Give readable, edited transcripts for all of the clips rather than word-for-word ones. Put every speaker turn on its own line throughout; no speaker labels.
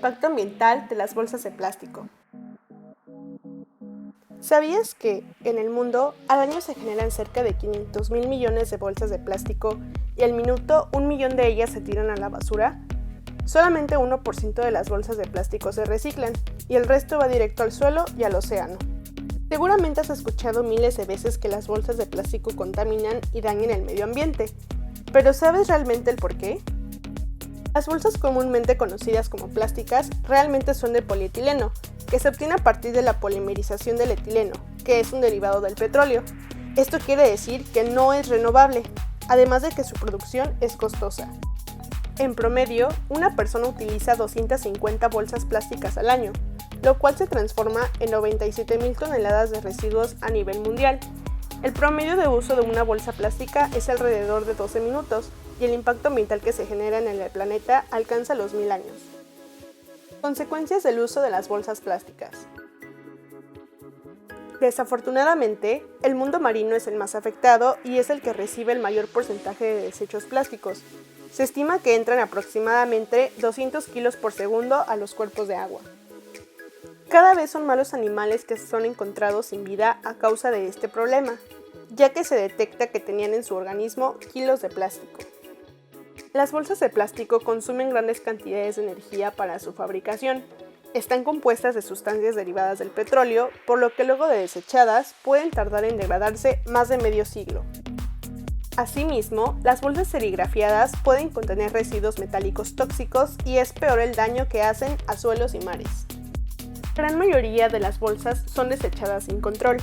impacto ambiental de las bolsas de plástico. ¿Sabías que, en el mundo, al año se generan cerca de 500.000 millones de bolsas de plástico y al minuto 1 millón de ellas se tiran a la basura? Solamente 1% de las bolsas de plástico se reciclan y el resto va directo al suelo y al océano. Seguramente has escuchado miles de veces que las bolsas de plástico contaminan y dañan el medio ambiente, pero ¿sabes realmente el por qué? Las bolsas comúnmente conocidas como plásticas realmente son de polietileno, que se obtiene a partir de la polimerización del etileno, que es un derivado del petróleo. Esto quiere decir que no es renovable, además de que su producción es costosa. En promedio, una persona utiliza 250 bolsas plásticas al año, lo cual se transforma en 97.000 toneladas de residuos a nivel mundial. El promedio de uso de una bolsa plástica es alrededor de 12 minutos y el impacto ambiental que se genera en el planeta alcanza los 1000 años. Consecuencias del uso de las bolsas plásticas. Desafortunadamente, el mundo marino es el más afectado y es el que recibe el mayor porcentaje de desechos plásticos. Se estima que entran aproximadamente 200 kilos por segundo a los cuerpos de agua. Cada vez son más los animales que son encontrados sin vida a causa de este problema, ya que se detecta que tenían en su organismo kilos de plástico. Las bolsas de plástico consumen grandes cantidades de energía para su fabricación. Están compuestas de sustancias derivadas del petróleo, por lo que luego de desechadas pueden tardar en degradarse más de medio siglo. Asimismo, las bolsas serigrafiadas pueden contener residuos metálicos tóxicos y es peor el daño que hacen a suelos y mares. La gran mayoría de las bolsas son desechadas sin control,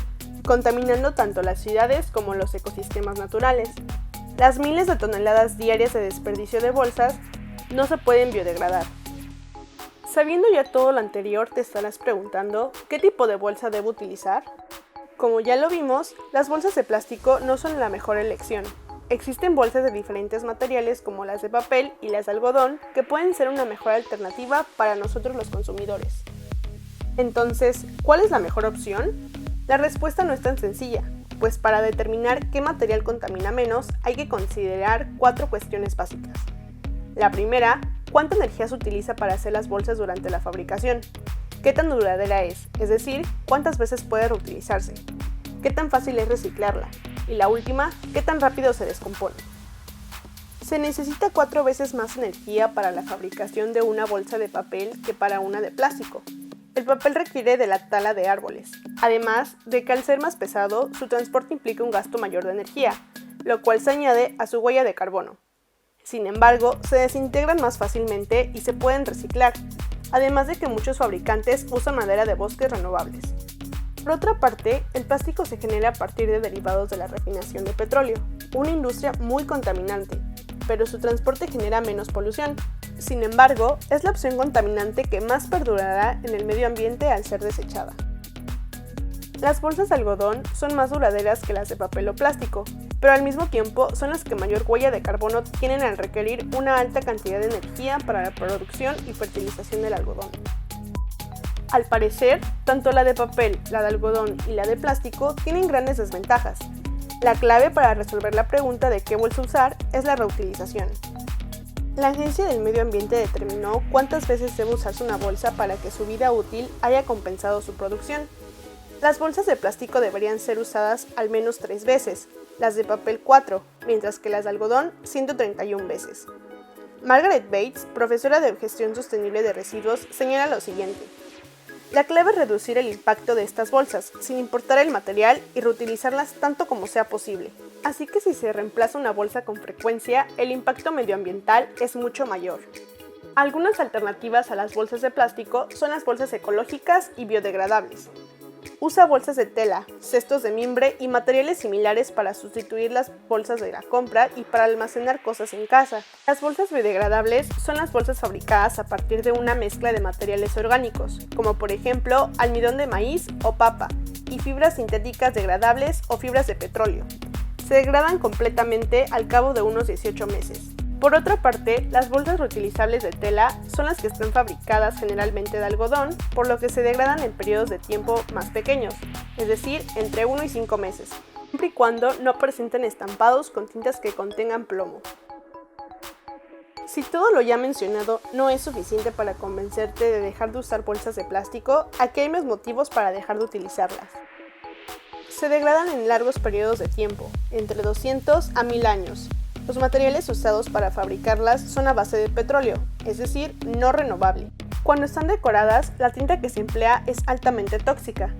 contaminando tanto las ciudades como los ecosistemas naturales. Las miles de toneladas diarias de desperdicio de bolsas no se pueden biodegradar. Sabiendo ya todo lo anterior, te estarás preguntando ¿qué tipo de bolsa debo utilizar? Como ya lo vimos, las bolsas de plástico no son la mejor elección. Existen bolsas de diferentes materiales como las de papel y las de algodón que pueden ser una mejor alternativa para nosotros los consumidores. Entonces, ¿cuál es la mejor opción? La respuesta no es tan sencilla, pues para determinar qué material contamina menos hay que considerar 4 cuestiones básicas. La primera, ¿cuánta energía se utiliza para hacer las bolsas durante la fabricación? ¿Qué tan duradera es decir, cuántas veces puede reutilizarse? ¿Qué tan fácil es reciclarla? Y la última, ¿qué tan rápido se descompone? Se necesita 4 veces más energía para la fabricación de una bolsa de papel que para una de plástico. El papel requiere de la tala de árboles, además de que al ser más pesado, su transporte implica un gasto mayor de energía, lo cual se añade a su huella de carbono. Sin embargo, se desintegran más fácilmente y se pueden reciclar, además de que muchos fabricantes usan madera de bosques renovables. Por otra parte, el plástico se genera a partir de derivados de la refinación de petróleo, una industria muy contaminante, pero su transporte genera menos polución. Sin embargo, es la opción contaminante que más perdurará en el medio ambiente al ser desechada. Las bolsas de algodón son más duraderas que las de papel o plástico, pero al mismo tiempo son las que mayor huella de carbono tienen al requerir una alta cantidad de energía para la producción y fertilización del algodón. Al parecer, tanto la de papel, la de algodón y la de plástico tienen grandes desventajas. La clave para resolver la pregunta de qué bolsa usar es la reutilización. La Agencia del Medio Ambiente determinó cuántas veces debe usarse una bolsa para que su vida útil haya compensado su producción. Las bolsas de plástico deberían ser usadas al menos 3 veces, las de papel 4, mientras que las de algodón 131 veces. Margaret Bates, profesora de Gestión Sostenible de Residuos, señala lo siguiente. La clave es reducir el impacto de estas bolsas, sin importar el material, y reutilizarlas tanto como sea posible. Así que si se reemplaza una bolsa con frecuencia, el impacto medioambiental es mucho mayor. Algunas alternativas a las bolsas de plástico son las bolsas ecológicas y biodegradables. Usa bolsas de tela, cestos de mimbre y materiales similares para sustituir las bolsas de la compra y para almacenar cosas en casa. Las bolsas biodegradables son las bolsas fabricadas a partir de una mezcla de materiales orgánicos, como por ejemplo almidón de maíz o papa, y fibras sintéticas degradables o fibras de petróleo. Se degradan completamente al cabo de unos 18 meses. Por otra parte, las bolsas reutilizables de tela son las que están fabricadas generalmente de algodón, por lo que se degradan en periodos de tiempo más pequeños, es decir, entre 1 y 5 meses, siempre y cuando no presenten estampados con tintas que contengan plomo. Si todo lo ya mencionado no es suficiente para convencerte de dejar de usar bolsas de plástico, aquí hay más motivos para dejar de utilizarlas. Se degradan en largos periodos de tiempo, entre 200 a 1000 años. Los materiales usados para fabricarlas son a base de petróleo, es decir, no renovable. Cuando están decoradas, la tinta que se emplea es altamente tóxica.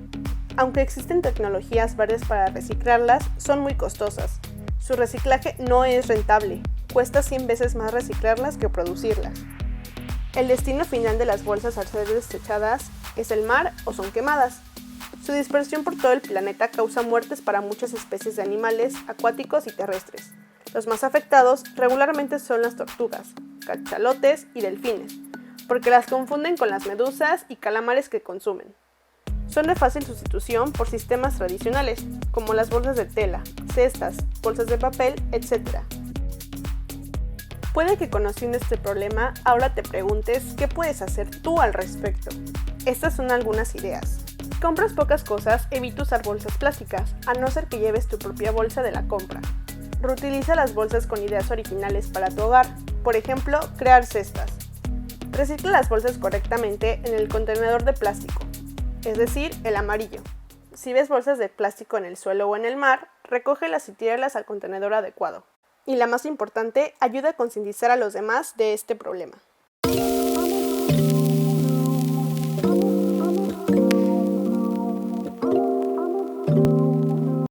Aunque existen tecnologías verdes para reciclarlas, son muy costosas. Su reciclaje no es rentable, cuesta 100 veces más reciclarlas que producirlas. El destino final de las bolsas al ser desechadas es el mar o son quemadas. Su dispersión por todo el planeta causa muertes para muchas especies de animales acuáticos y terrestres. Los más afectados regularmente son las tortugas, cachalotes y delfines, porque las confunden con las medusas y calamares que consumen. Son de fácil sustitución por sistemas tradicionales, como las bolsas de tela, cestas, bolsas de papel, etc. Puede que conociendo este problema, ahora te preguntes qué puedes hacer tú al respecto. Estas son algunas ideas. Si compras pocas cosas, evita usar bolsas plásticas, a no ser que lleves tu propia bolsa de la compra. Reutiliza las bolsas con ideas originales para tu hogar, por ejemplo, crear cestas. Recicla las bolsas correctamente en el contenedor de plástico, es decir, el amarillo. Si ves bolsas de plástico en el suelo o en el mar, recógelas y tíralas al contenedor adecuado. Y la más importante, ayuda a concientizar a los demás de este problema.